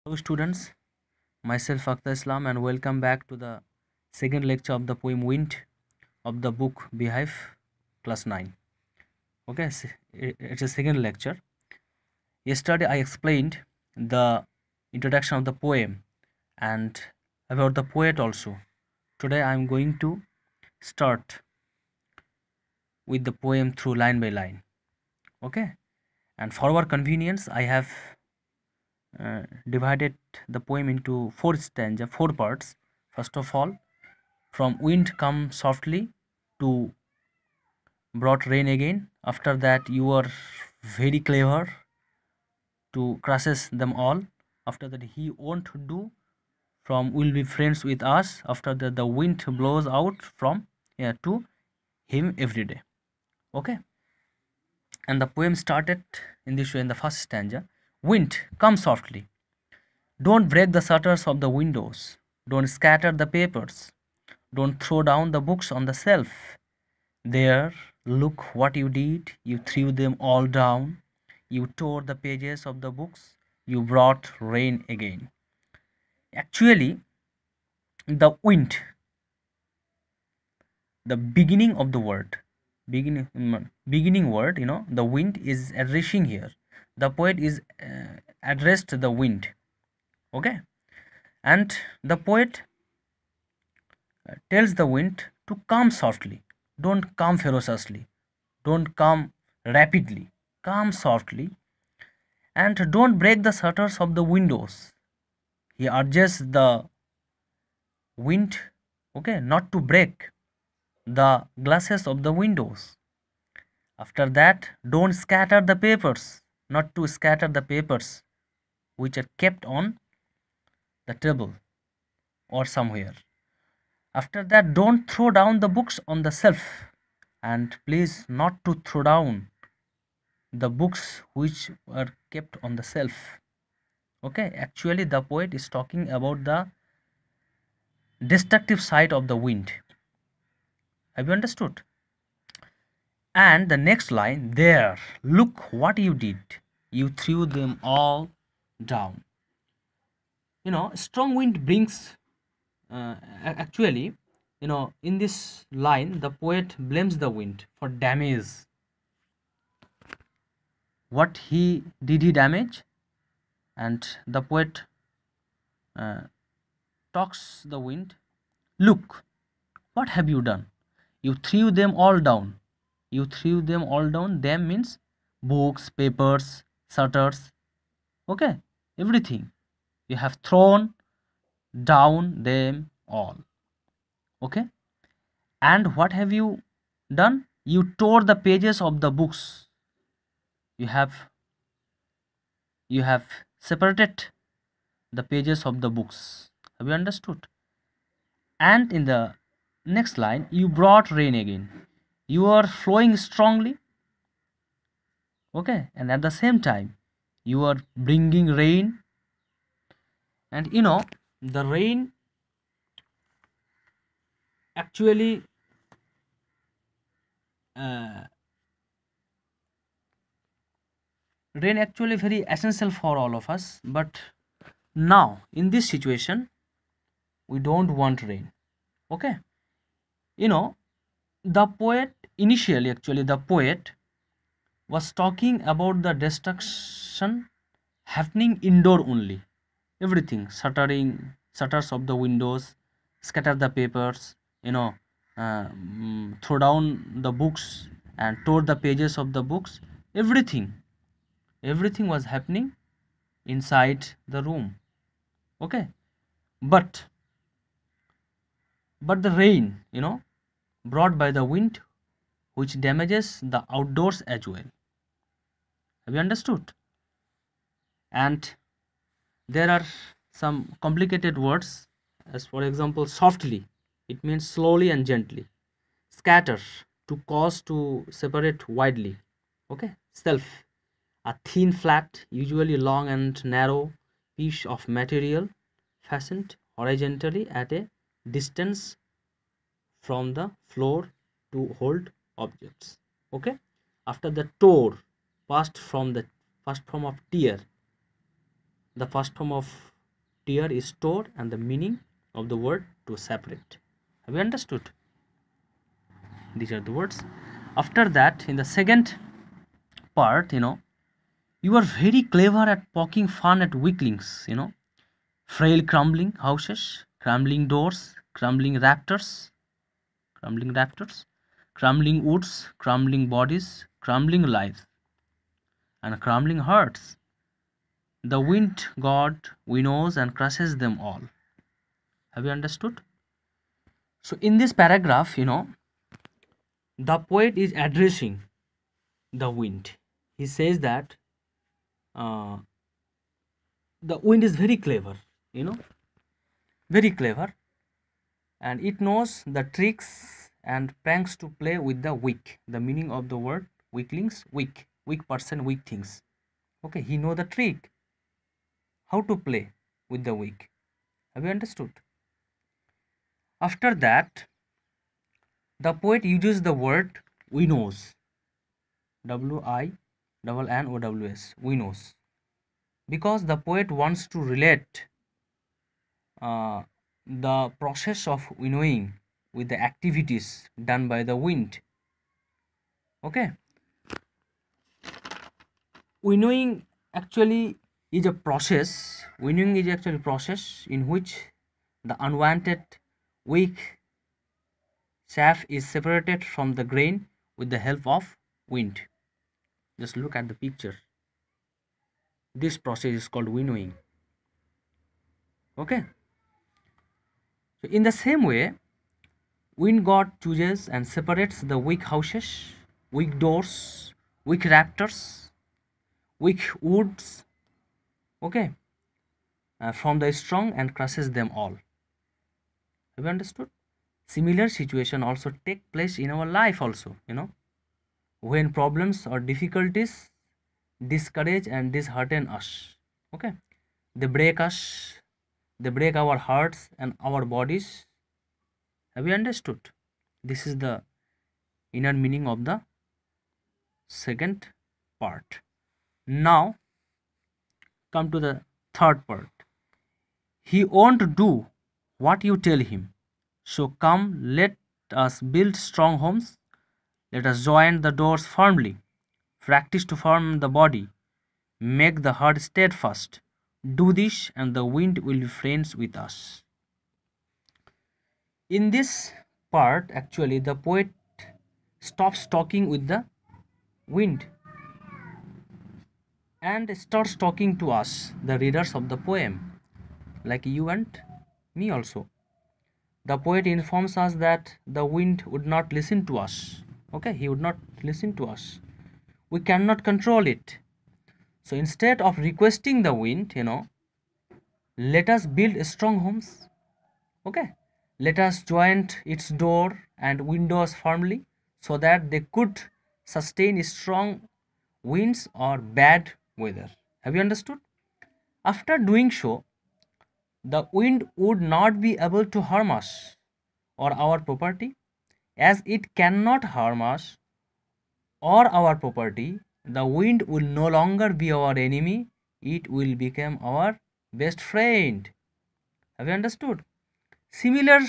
Hello students, myself Akhtar Islam and welcome back to the second lecture of the poem Wind of the book Beehive class 9. Okay, it's a second lecture. Yesterday I explained the introduction of the poem and about the poet also. Today I am going to start with the poem through line by line. Okay, and for our convenience I have divided the poem into four parts. First of all, from wind come softly to brought rain again. After that, you are very clever to crushes them all. After that, he won't do from will be friends with us. After that, the wind blows out from to him every day. Okay, and the poem started in this way in the first stanza. Wind, come softly. Don't break the shutters of the windows. Don't scatter the papers. Don't throw down the books on the shelf. There, look what you did. You threw them all down. You tore the pages of the books. You brought rain again. Actually, the wind, the beginning of the word, beginning word, the wind is addressing here. The poet is addressed the wind. Okay, and the poet tells the wind to come softly. Don't come ferociously. Don't come rapidly. Come softly and don't break the shutters of the windows. He urges the wind, okay, not to break the glasses of the windows. After that, don't scatter the papers, not to scatter the papers which are kept on the table or somewhere. After that, don't throw down the books on the shelf, and please not to throw down the books which are kept on the shelf. Okay, actually the poet is talking about the destructive side of the wind. Have you understood? And the next line, there, look what you did. You threw them all down. Strong wind brings, actually, in this line, the poet blames the wind for damage. What did he damage? And the poet uh, talks the wind. Look, what have you done? You threw them all down. You threw them all down. Them means books, papers, shutters, okay, everything. You have thrown down them all. Okay. And what have you done? You tore the pages of the books. You have you have separated the pages of the books. Have you understood? And in the next line, you brought rain again. You are flowing strongly, okay, and at the same time you are bringing rain. And the rain actually uh, very essential for all of us, but now in this situation we don't want rain. Okay, you know the poet initially, actually the poet was talking about the destruction happening indoor only. Everything, shutters of the windows, scatter the papers, throw down the books and tore the pages of the books. Everything was happening inside the room. Okay, but the rain, brought by the wind, which damages the outdoors as well. Have you understood? And there are some complicated words, as for example softly, it means slowly and gently. Scatter, to cause to separate widely. Okay, self, a thin flat, usually long and narrow piece of material fastened horizontally at a distance from the floor to hold objects. Okay, after the tore, passed from the first form of tear, the first form of tear is tore, and the meaning of the word to separate. Have you understood? These are the words. After that, in the second part, you are very clever at poking fun at weaklings, frail crumbling houses, crumbling doors, crumbling raptors, crumbling woods, crumbling bodies, crumbling lives, and crumbling hearts. The wind god winnows and crushes them all. Have you understood? So in this paragraph, the poet is addressing the wind. He says that uh, the wind is very clever, you know, very clever, and it knows the tricks and pranks to play with the weak. The meaning of the word weaklings, weak person, weak things. Okay, he know the trick how to play with the weak. Have you understood? After that, the poet uses the word winnows, WINNOWS, winnows, because the poet wants to relate uh, the process of winnowing with the activities done by the wind. Okay, winnowing actually is a process. Winnowing is actually a process in which the unwanted weak chaff is separated from the grain with the help of wind. Just look at the picture. This process is called winnowing. Okay, so in the same way, wind god chooses and separates the weak houses, weak doors, weak raptors, weak woods, okay, from the strong and crushes them all. Have you understood? Similar situation also take place in our life also, when problems or difficulties discourage and dishearten us. Okay, they break us, they break our hearts and our bodies. Have you understood? This is the inner meaning of the second part. Now come to the third part. He won't do what you tell him. So come, let us build strong homes. Let us join the doors firmly. Practice to form the body. Make the heart steadfast. Do this, and the wind will be friends with us. In this part, actually, the poet stops talking with the wind and starts talking to us, the readers of the poem, like you and me also. The poet informs us that the wind would not listen to us. Okay, he would not listen to us. We cannot control it. So instead of requesting the wind, let us build strong homes. Okay, let us join its door and windows firmly so that they could sustain strong winds or bad weather. Have you understood? After doing so, the wind would not be able to harm us or our property. As it cannot harm us or our property, the wind will no longer be our enemy, it will become our best friend. Have you understood? Similar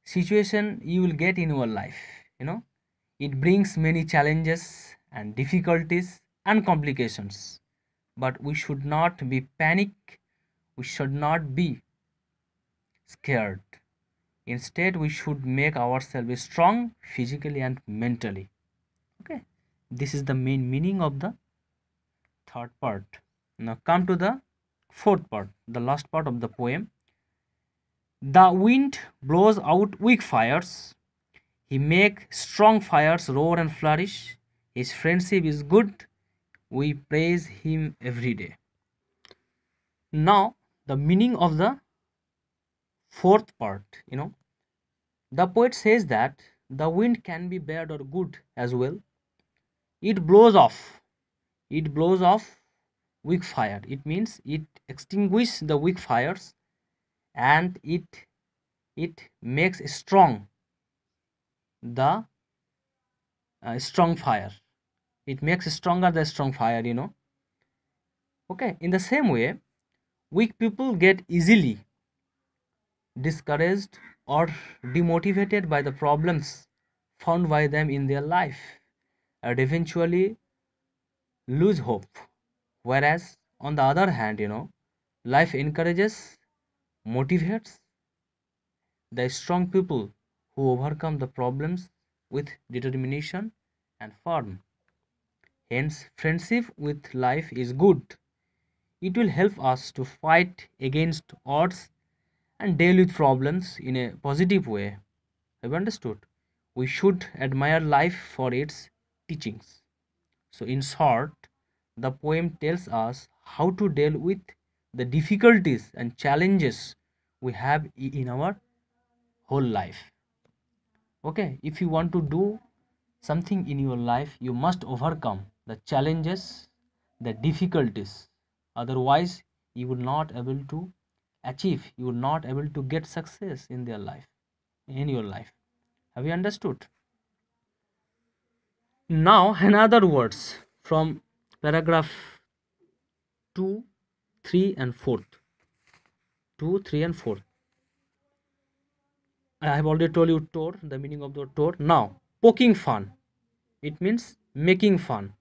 situation you will get in your life. It brings many challenges and difficulties and complications, but we should not be panic, we should not be scared. Instead, we should make ourselves strong physically and mentally. Okay, this is the main meaning of the third part. Now come to the fourth part, the last part of the poem. The wind blows out weak fires, he make strong fires roar and flourish. His friendship is good, we praise him every day. Now the meaning of the fourth part, the poet says that the wind can be bad or good as well. It blows off, it blows off weak fire. It means it extinguishes the weak fires, and it makes strong the strong fire. It makes stronger the strong fire. Okay, in the same way, Weak people get easily discouraged or demotivated by the problems found by them in their life and eventually lose hope. Whereas, on the other hand, life encourages, motivates the strong people who overcome the problems with determination and firm. Hence, friendship with life is good. It will help us to fight against odds and deal with problems in a positive way. Have you understood? We should admire life for its teachings. So, in short, the poem tells us how to deal with the difficulties and challenges we have in our whole life. Okay, if you want to do something in your life, you must overcome the challenges, the difficulties. Otherwise, you will not able to achieve, you will not able to get success in their life, in your life. Have you understood? Now, another words from paragraph 2, 3, and 4. 2, 3, and 4. I have already told you tor, the meaning of the tor. Now, poking fun. It means making fun.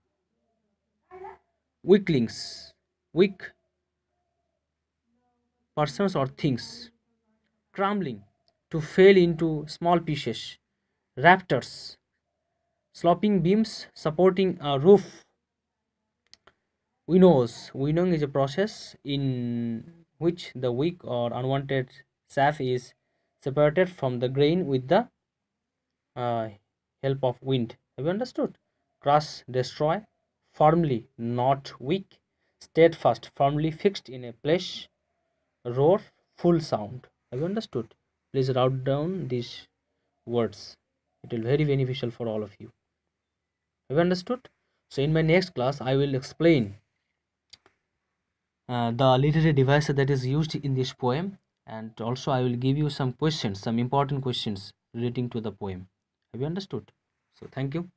Weaklings, weak persons or things. Crumbling, to fail into small pieces. Rafters, sloping beams supporting a roof. Winnows, winnowing is a process in which the weak or unwanted chaff is separated from the grain with the uh, help of wind. Have you understood? Crush, destroy, firmly, not weak, steadfast, firmly fixed in a place, roar, full sound. Have you understood? Please write down these words. It will very beneficial for all of you. Have you understood? So in my next class, I will explain the literary device that is used in this poem, and also I will give you some questions, some important questions relating to the poem. Have you understood? So thank you.